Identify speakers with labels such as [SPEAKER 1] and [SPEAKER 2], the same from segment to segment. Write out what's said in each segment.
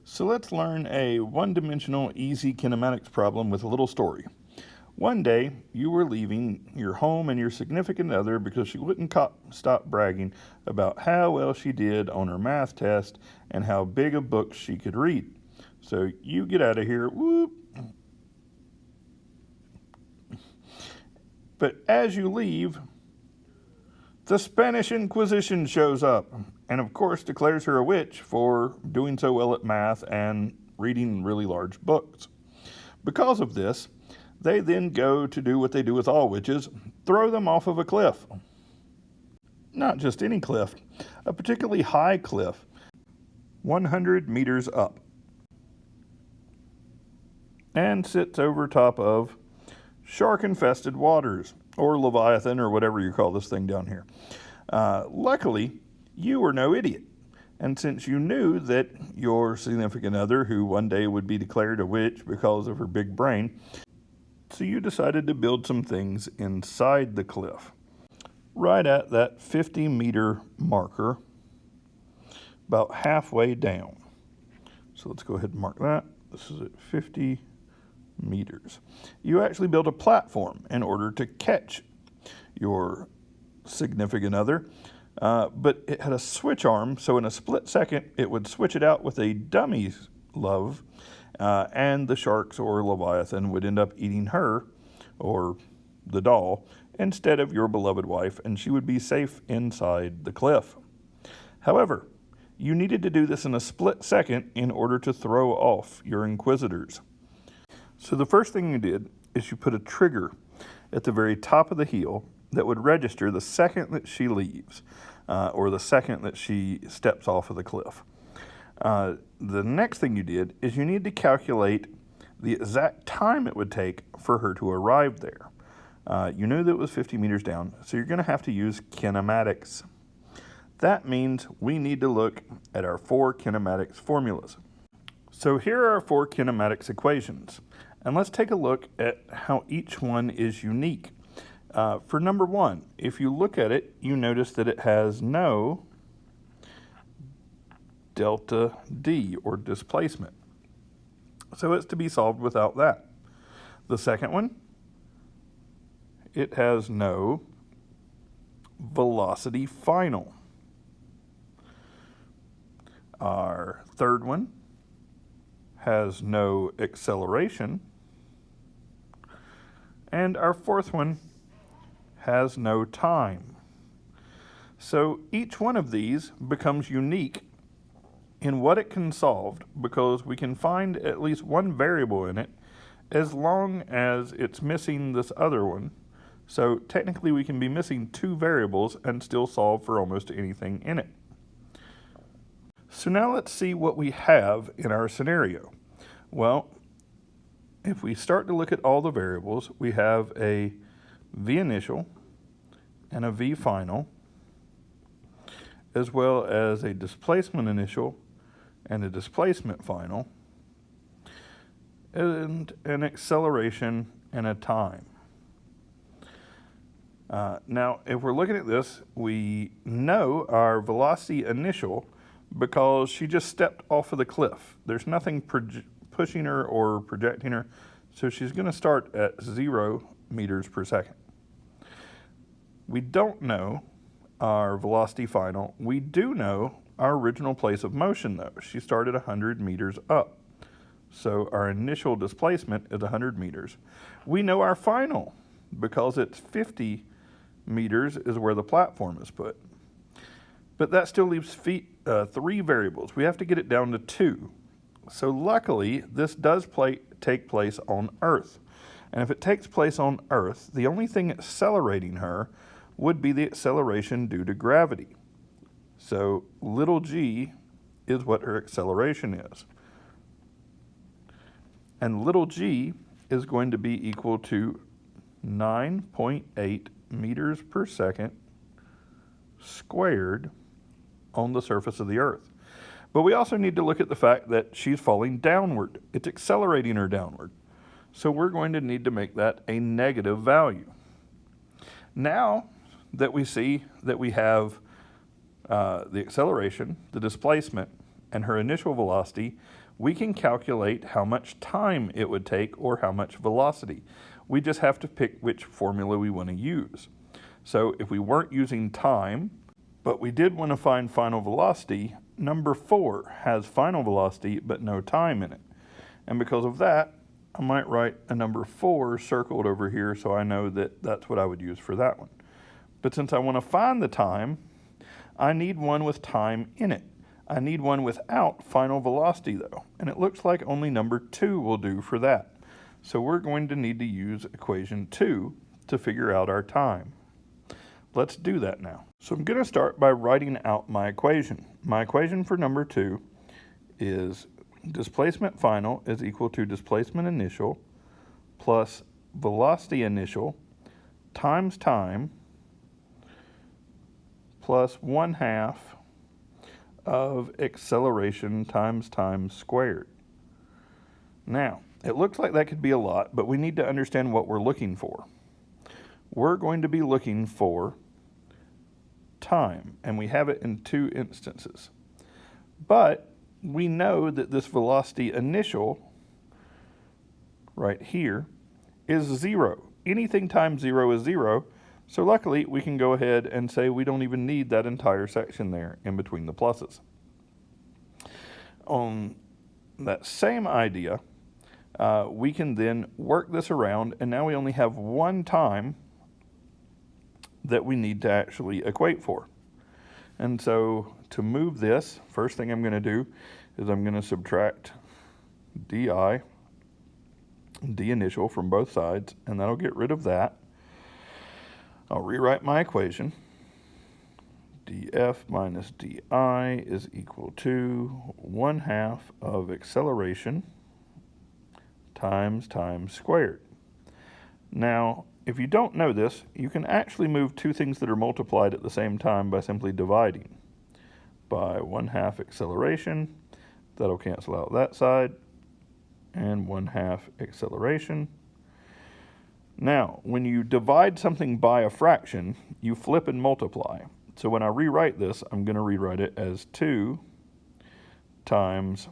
[SPEAKER 1] So let's learn a one-dimensional easy kinematics problem with a little story. One day, you were leaving your home and your significant other because she wouldn't stop bragging about how well she did on her math test and how big a book she could read. So you get out of here, whoop. But as you leave, the Spanish Inquisition shows up and of course declares her a witch for doing so well at math and reading really large books. Because of this, they then go to do what they do with all witches, throw them off of a cliff. Not just any cliff, a particularly high cliff, 100 meters up, and sits over top of shark-infested waters, or Leviathan, or whatever you call this thing down here. Luckily, you were no idiot. And since you knew that your significant other, who one day would be declared a witch because of her big brain, so you decided to build some things inside the cliff, right at that 50-meter marker, about halfway down. So let's go ahead and mark that. This is at 50 meters. You actually built a platform in order to catch your significant other, but it had a switch arm, so in a split second it would switch it out with a dummy love, and the sharks or Leviathan would end up eating her, or the doll, instead of your beloved wife, and she would be safe inside the cliff. However, you needed to do this in a split second in order to throw off your inquisitors. So the first thing you did is you put a trigger at the very top of the heel that would register the second that she leaves, or the second that she steps off of the cliff. The next thing you did is you need to calculate the exact time it would take for her to arrive there. You knew that it was 50 meters down, so you're going to have to use kinematics. That means we need to look at our 4 kinematics formulas. So here are our 4 kinematics equations, and let's take a look at how each one is unique. For number 1, if you look at it, you notice that it has no delta D, or displacement. So it's to be solved without that. The second one, it has no velocity final. Our third one has no acceleration. And our fourth one has no time. So each one of these becomes unique in what it can solve, because we can find at least one variable in it as long as it's missing this other one. So technically we can be missing 2 variables and still solve for almost anything in it. So now let's see what we have in our scenario. Well, if we start to look at all the variables, we have a V initial and a V final, as well as a displacement initial and a displacement final, and an acceleration and a time. Now, if we're looking at this, we know our velocity initial because she just stepped off of the cliff. There's nothing pushing her or projecting her, so she's going to start at 0 meters per second. We don't know our velocity final. We do know our original place of motion, though. She started 100 meters up. So our initial displacement is 100 meters. We know our final because it's 50 meters is where the platform is put. But that still leaves 3 variables. We have to get it down to 2. So luckily, this does take place on Earth. And if it takes place on Earth, the only thing accelerating her would be the acceleration due to gravity. So little g is what her acceleration is. And little g is going to be equal to 9.8 meters per second squared on the surface of the Earth. But we also need to look at the fact that she's falling downward. It's accelerating her downward. So we're going to need to make that a negative value. Now that we see that we have the acceleration, the displacement, and her initial velocity, we can calculate how much time it would take or how much velocity. We just have to pick which formula we want to use. So if we weren't using time, but we did want to find final velocity, number 4 has final velocity but no time in it. And because of that, I might write a number 4 circled over here so I know that that's what I would use for that one. But since I want to find the time, I need one with time in it. I need one without final velocity though, and it looks like only number 2 will do for that. So we're going to need to use equation 2 to figure out our time. Let's do that now. So I'm going to start by writing out my equation. My equation for number 2 is displacement final is equal to displacement initial plus velocity initial times time plus 1/2 of acceleration times time squared. Now, it looks like that could be a lot, but we need to understand what we're looking for. We're going to be looking for time, and we have it in 2 instances. But we know that this velocity initial right here is 0. Anything times 0 is 0, so luckily we can go ahead and say we don't even need that entire section there in between the pluses. On that same idea, we can then work this around, and now we only have one time that we need to actually equate for. And so to move this, first thing I'm going to do is I'm going to subtract d initial from both sides, and that'll get rid of that. I'll rewrite my equation. df minus di is equal to 1/2 of acceleration times time squared. Now, if you don't know this, you can actually move 2 things that are multiplied at the same time by simply dividing by 1/2 acceleration. That'll cancel out that side, and 1/2 acceleration. Now, when you divide something by a fraction, you flip and multiply. So when I rewrite this, I'm going to rewrite it as 2 times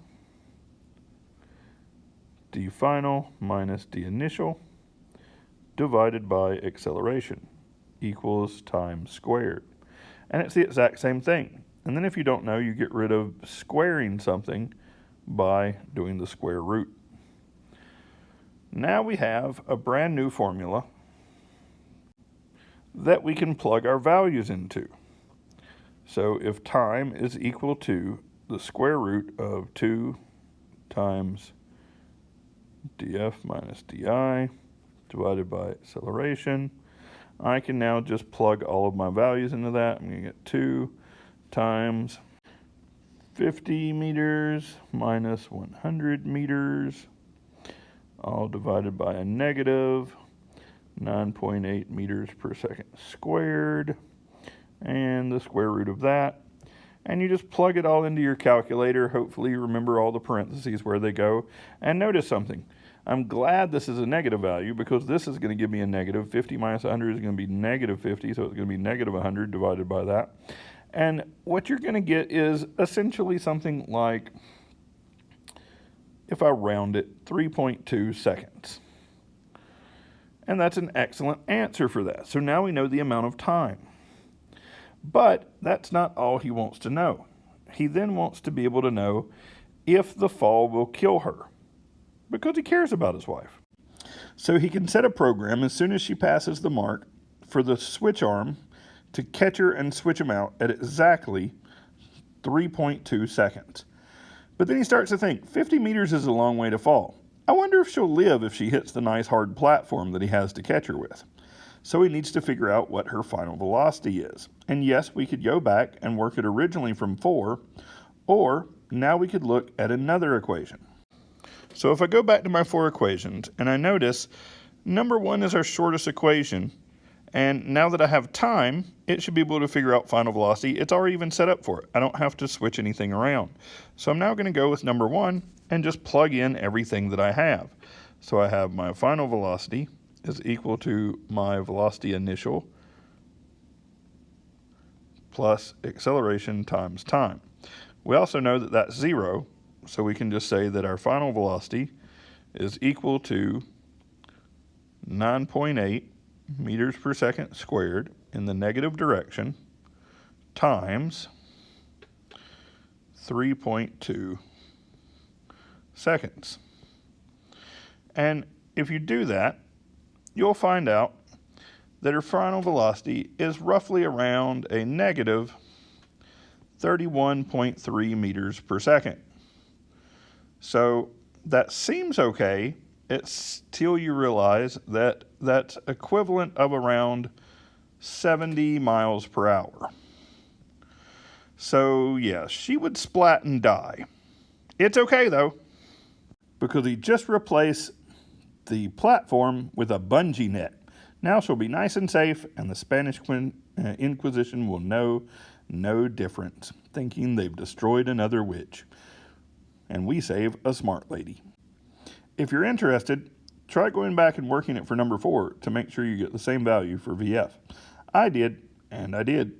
[SPEAKER 1] d final minus d initial divided by acceleration equals time squared. And it's the exact same thing. And then if you don't know, you get rid of squaring something by doing the square root. Now we have a brand new formula that we can plug our values into. So if time is equal to the square root of 2 times df minus di divided by acceleration, I can now just plug all of my values into that. I'm going to get 2 times 50 meters minus 100 meters, all divided by a negative 9.8 meters per second squared, and the square root of that. And you just plug it all into your calculator. Hopefully you remember all the parentheses where they go. And notice something. I'm glad this is a negative value because this is going to give me a negative. 50 minus 100 is going to be negative 50, so it's going to be negative 100 divided by that. And what you're going to get is essentially something like, if I round it, 3.2 seconds. And that's an excellent answer for that. So now we know the amount of time. But that's not all he wants to know. He then wants to be able to know if the fall will kill her, because he cares about his wife. So he can set a program as soon as she passes the mark for the switch arm to catch her and switch him out at exactly 3.2 seconds. But then he starts to think, 50 meters is a long way to fall. I wonder if she'll live if she hits the nice hard platform that he has to catch her with. So he needs to figure out what her final velocity is. And yes, we could go back and work it originally from 4, or now we could look at another equation. So if I go back to my 4 equations, and I notice number 1 is our shortest equation, and now that I have time, it should be able to figure out final velocity. It's already even set up for it. I don't have to switch anything around. So I'm now going to go with number 1 and just plug in everything that I have. So I have my final velocity is equal to my velocity initial plus acceleration times time. We also know that that's 0, so we can just say that our final velocity is equal to 9.8 meters per second squared in the negative direction times 3.2 seconds. And if you do that, you'll find out that her final velocity is roughly around a negative 31.3 meters per second. So that seems okay until you realize that that's equivalent of around 70 miles per hour. So yeah, she would splat and die. It's okay though, because he just replaced the platform with a bungee net. Now she'll be nice and safe, and the Spanish Inquisition will know no difference, thinking they've destroyed another witch. And we save a smart lady. If you're interested, try going back and working it for number 4 to make sure you get the same value for VF. I did, and I did.